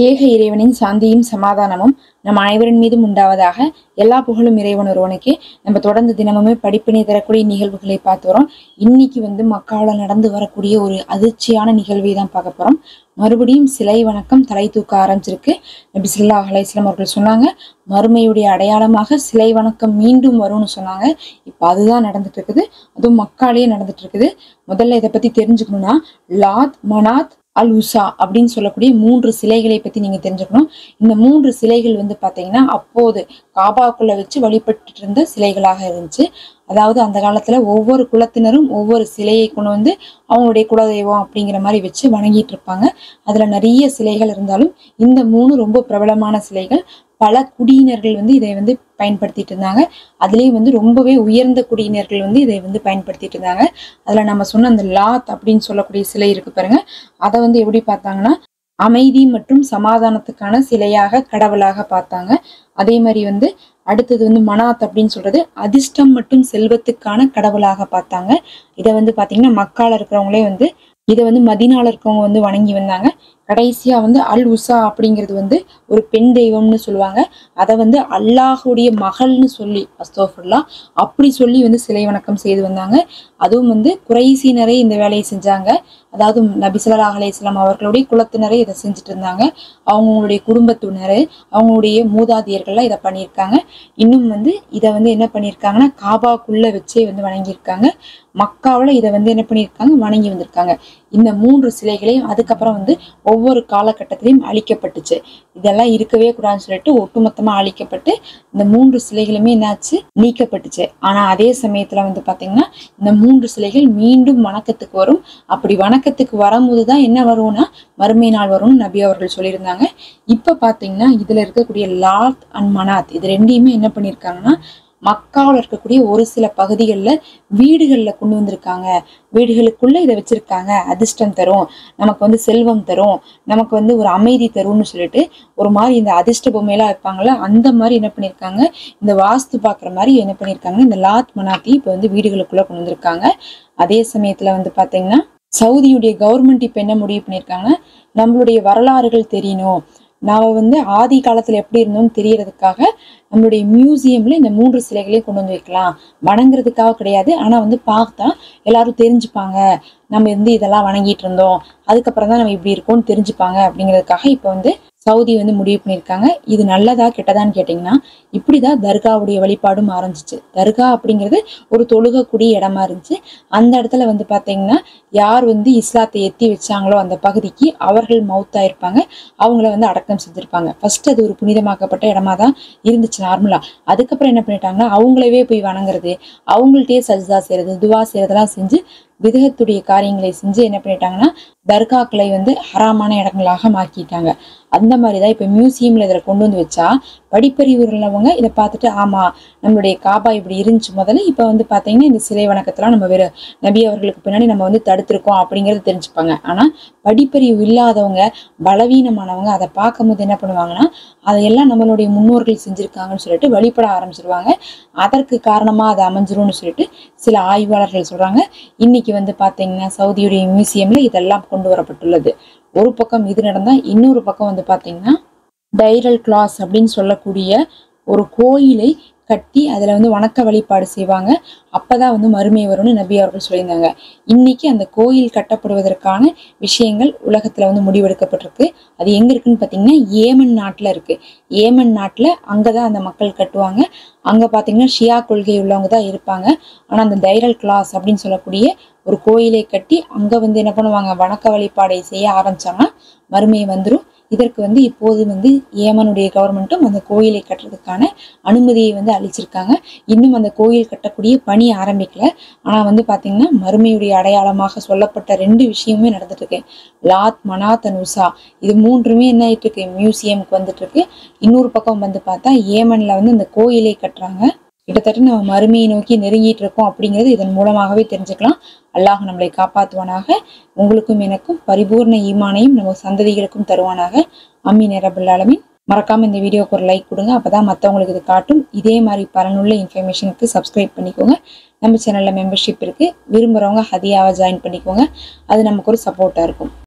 ஏக இறைவனின் சாந்தியும் சமாதானமும் நம் அனைவரின் மீதும் உண்டாவதாக. எல்லா புகழும் இறைவன் ஒருவனுக்கே. நம்ம தொடர்ந்து தினமுமே படிப்பினை தரக்கூடிய நிகழ்வுகளை பார்த்து வரோம். இன்னைக்கு மக்காவில் நடந்து வரக்கூடிய ஒரு அதிர்ச்சியான நிகழ்வை தான் பார்க்க போறோம். மறுபடியும் சிலை வணக்கம் தலை தூக்க ஆரம்பிச்சிருக்கு. நபி ஸல்லல்லாஹு அலைஹி வஸல்லம் அவர்கள் சொன்னாங்க, மறுமையுடைய அடையாளமாக சிலை வணக்கம் மீண்டும் வரும்னு சொன்னாங்க. இப்ப அதுதான் நடந்துட்டு இருக்குது. அதுவும் மக்காலேயே நடந்துட்டு இருக்குது. முதல்ல இதை பத்தி தெரிஞ்சுக்கணும்னா, லாத், மனாத், அல் உசா அப்படின்னு சொல்லக்கூடிய 3 சிலைகளை பத்தி நீங்க தெரிஞ்சுக்கணும். இந்த 3 சிலைகள் பாத்தீங்கன்னா அப்போது காபாக்குள்ள வச்சு வழிபட்டு இருந்த சிலைகளாக இருந்துச்சு. அதாவது அந்த காலத்துல ஒவ்வொரு குலத்தினரும் ஒவ்வொரு சிலையை கொண்டு அவங்களுடைய குலதெய்வம் அப்படிங்கிற மாதிரி வச்சு வணங்கிட்டு இருப்பாங்க. அதுல நிறைய சிலைகள் இருந்தாலும் இந்த 3 ரொம்ப பிரபலமான சிலைகள். பல குடியினர்கள் இதை பயன்படுத்திட்டு இருந்தாங்க. அதுலயும் ரொம்பவே உயர்ந்த குடியினர்கள் இதை பயன்படுத்திட்டு இருந்தாங்க. அதுல நம்ம சொன்ன அந்த லாத் அப்படின்னு சொல்லக்கூடிய சிலை இருக்கு பாருங்க, அதை எப்படி பார்த்தாங்கன்னா அமைதி மற்றும் சமாதானத்துக்கான சிலையாக, கடவுளாக பார்த்தாங்க. அதே மாதிரி அடுத்தது மனாத் அப்படின்னு சொல்றது அதிர்ஷ்டம் மற்றும் செல்வத்துக்கான கடவுளாக பார்த்தாங்க. இதை பாத்தீங்கன்னா மக்கால இருக்கிறவங்களே இதை மதீனால இருக்கவங்க வணங்கி வந்தாங்க. கடைசியா அல் உசா அப்படிங்கிறது ஒரு பெண் தெய்வம்னு சொல்லுவாங்க. அதை அல்லாஹுடைய மகள்னு சொல்லி, அஸ்தோஃபுல்லா, அப்படி சொல்லி சிலை வணக்கம் செய்து வந்தாங்க. அதுவும் குறைசினரே இந்த வேலையை செஞ்சாங்க. அதாவது நபி ஸல்லல்லாஹு அலைஹி வஸல்லம் அவர்களுடைய குலத்தினரே இதை செஞ்சுட்டு இருந்தாங்க. அவங்களுடைய குடும்பத்தினர், அவங்களுடைய மூதாதையர்கள்லாம் இதை பண்ணியிருக்காங்க. இன்னும் இதை என்ன பண்ணியிருக்காங்கன்னா காபாக்குள்ள வச்சே வணங்கியிருக்காங்க. மக்காவில் இதை என்ன பண்ணியிருக்காங்க, வணங்கி வந்திருக்காங்க. இந்த 3 சிலைகளையும் அதுக்கப்புறம் ஒவ்வொரு காலகட்டத்திலையும் அழிக்கப்பட்டுச்சு. இதெல்லாம் இருக்கவே கூடாதுன்னு சொல்லிட்டு ஒட்டுமொத்தமா அழிக்கப்பட்டு இந்த 3 சிலைகளுமே என்னாச்சு, நீக்கப்பட்டுச்சு. ஆனா அதே சமயத்துல பாத்தீங்கன்னா இந்த 3 சிலைகள் மீண்டும் வணக்கத்துக்கு வரும். அப்படி வணக்கத்துக்கு வரும்போதுதான் என்ன வரும்னா மறுமை நாள் வரும்னு நபி அவர்கள் சொல்லியிருந்தாங்க. இப்ப பாத்தீங்கன்னா இதுல இருக்கக்கூடிய லாத் அண்ட் மனாத் இது ரெண்டையுமே என்ன பண்ணிருக்காங்கன்னா மக்காவில் இருக்கக்கூடிய ஒரு சில பகுதிகளில் வீடுகளில் கொண்டு வந்திருக்காங்க. வீடுகளுக்குள்ள இதை வச்சிருக்காங்க. அதிர்ஷ்டம் தரும், நமக்கு செல்வம் தரும், நமக்கு ஒரு அமைதி தரும்னு சொல்லிட்டு ஒரு மாதிரி இந்த அதிர்ஷ்ட பொம்மையெல்லாம் வைப்பாங்கல்ல, அந்த மாதிரி என்ன பண்ணியிருக்காங்க, இந்த வாஸ்து பார்க்குற மாதிரி என்ன பண்ணியிருக்காங்க, இந்த லாத் மனாத்தி இப்போ வீடுகளுக்குள்ள கொண்டு வந்திருக்காங்க. அதே சமயத்துல பாத்தீங்கன்னா சவுதியுடைய கவர்மெண்ட் இப்ப என்ன முடிவு பண்ணியிருக்காங்கன்னா, நம்மளுடைய வரலாறுகள் தெரியணும், நாம ஆதி காலத்துல எப்படி இருந்தோம்னு தெரியறதுக்காக நம்மளுடைய மியூசியம்ல இந்த 3 சிலைகளையும் கொண்டு வைக்கலாம். வணங்குறதுக்காக கிடையாது, ஆனா பார்த்தா எல்லாரும் தெரிஞ்சுப்பாங்க நம்ம இதெல்லாம் வணங்கிட்டு இருந்தோம், அதுக்கப்புறம் தான் நம்ம இப்படி இருக்கோம்னு தெரிஞ்சுப்பாங்க அப்படிங்கிறதுக்காக இப்ப சவுதி முடிவு பண்ணியிருக்காங்க. இது நல்லதா கெட்டதான்னு கேட்டீங்கன்னா, இப்படிதான் தர்காவுடைய வழிபாடும் ஆரம்பிச்சிச்சு. தர்கா அப்படிங்கிறது ஒரு தொழுகக்கூடிய இடமா இருந்துச்சு. அந்த இடத்துல பாத்தீங்கன்னா யார் இஸ்லாத்தை எத்தி வச்சாங்களோ அந்த பகுதிக்கு அவர்கள் மௌத்தா இருப்பாங்க, அவங்கள அடக்கம் செஞ்சிருப்பாங்க. ஃபர்ஸ்ட் அது ஒரு புனிதமாக்கப்பட்ட இடமா தான் இருந்துச்சு நார்மலா. அதுக்கப்புறம் என்ன பண்ணிட்டாங்கன்னா அவங்களவே போய் வணங்குறது, அவங்கள்ட்டயே சஜ்தா செய்யறது, துவா செய்யறதெல்லாம் செஞ்சு விதகத்துடைய காரியங்களை செஞ்சு என்ன பண்ணிட்டாங்கன்னா தர்காக்களை ஹராமான இடங்களாக மாற்றிட்டாங்க. அந்த மாதிரிதான் இப்ப மியூசியம்ல இதில் கொண்டு வச்சா படிப்பறிவு உள்ளவங்க இதை பார்த்துட்டு ஆமா நம்மளுடைய காபா இப்படி இருந்துச்சு முதல்ல, இப்ப பாத்தீங்கன்னா இந்த சிலை வணக்கத்தெல்லாம் நம்ம வேற நபி அவர்களுக்கு பின்னாடி நம்ம தடுத்திருக்கோம் அப்படிங்கறது தெரிஞ்சுப்பாங்க. ஆனா படிப்பறிவு இல்லாதவங்க, பலவீனமானவங்க அதை பார்க்கும் போது என்ன பண்ணுவாங்கன்னா அதையெல்லாம் நம்மளுடைய முன்னோர்கள் செஞ்சிருக்காங்கன்னு சொல்லிட்டு வழிபட ஆரம்பிச்சிருவாங்க. அதற்கு காரணமா அது அமைஞ்சிரும்னு சொல்லிட்டு சில ஆய்வாளர்கள் சொல்றாங்க. இன்னைக்கு பாத்தீங்கன்னா சவுதியுடைய மியூசியம்ல இதெல்லாம் கொண்டு வரப்பட்டுள்ளது. ஒரு பக்கம் இது நடந்தா இன்னொரு பக்கம் பாத்தீங்கன்னா டைரல் கிளாஸ் அப்படின்னு சொல்லக்கூடிய ஒரு கோயிலை கட்டி அதுல வணக்க வழிபாடு செய்வாங்க. அப்பதான் மறுமை வரும்னு நபி அவர்கள் சொல்லியிருந்தாங்க. இன்னைக்கு அந்த கோயில் கட்டப்படுவதற்கான விஷயங்கள் உலகத்துல முடிவெடுக்கப்பட்டிருக்கு. அது எங்க இருக்குன்னு பாத்தீங்கன்னா ஏமன் நாட்டுல இருக்கு. ஏமன் நாட்டுல அங்கதான் அந்த மக்கள் கட்டுவாங்க. அங்க பாத்தீங்கன்னா ஷியா கொள்கை உள்ளவங்க தான் இருப்பாங்க. ஆனா அந்த டைரல் கிளாஸ் அப்படின்னு சொல்லக்கூடிய ஒரு கோயிலை கட்டி அங்க என்ன பண்ணுவாங்க, வணக்க வழிபாடை செய்ய ஆரம்பிச்சாங்கன்னா மறுமை வந்துடும். இதற்கு இப்போது ஏமனுடைய கவர்மெண்ட்டும் அந்த கோயிலை கட்டுறதுக்கான அனுமதியை அளிச்சிருக்காங்க. இன்னும் அந்த கோயில் கட்டக்கூடிய பணி ஆரம்பிக்கல. ஆனா பாத்தீங்கன்னா மறுமையுடைய அடையாளமாக சொல்லப்பட்ட 2 விஷயமுமே நடந்துட்டு இருக்கு. லாத், மனாத் அண்ட் உசா இது 3மே என்ன ஆயிட்டு இருக்கு, மியூசியமுக்கு வந்துட்டு இருக்கு. இன்னொரு பக்கம் பார்த்தா ஏமன்ல இந்த கோயிலை கட்டுறாங்க. கிட்டத்தட்ட நம்ம மறுமையை நோக்கி நெருங்கிட்டு இருக்கோம் அப்படிங்கிறது இதன் மூலமாகவே தெரிஞ்சுக்கலாம். அல்லாஹ் நம்மளை காப்பாற்றுவானாக. உங்களுக்கும் எனக்கும் பரிபூர்ண ஈமானையும் நம்ம சந்ததிகளுக்கும் தருவானாக. ஆமீன் யா ரப்பல் ஆலமீன். மறக்காம இந்த வீடியோக்கு ஒரு லைக் கொடுங்க, அப்பதான் மற்றவங்களுக்கு இது காட்டும். இதே மாதிரி பலனுள்ள இன்ஃபர்மேஷனுக்கு சப்ஸ்கிரைப் பண்ணிக்கோங்க. நம்ம சேனல்ல மெம்பர்ஷிப் இருக்கு, விரும்புறவங்க ஹதியாவை ஜாயின் பண்ணிக்கோங்க. அது நமக்கு ஒரு சப்போர்ட்டா இருக்கும்.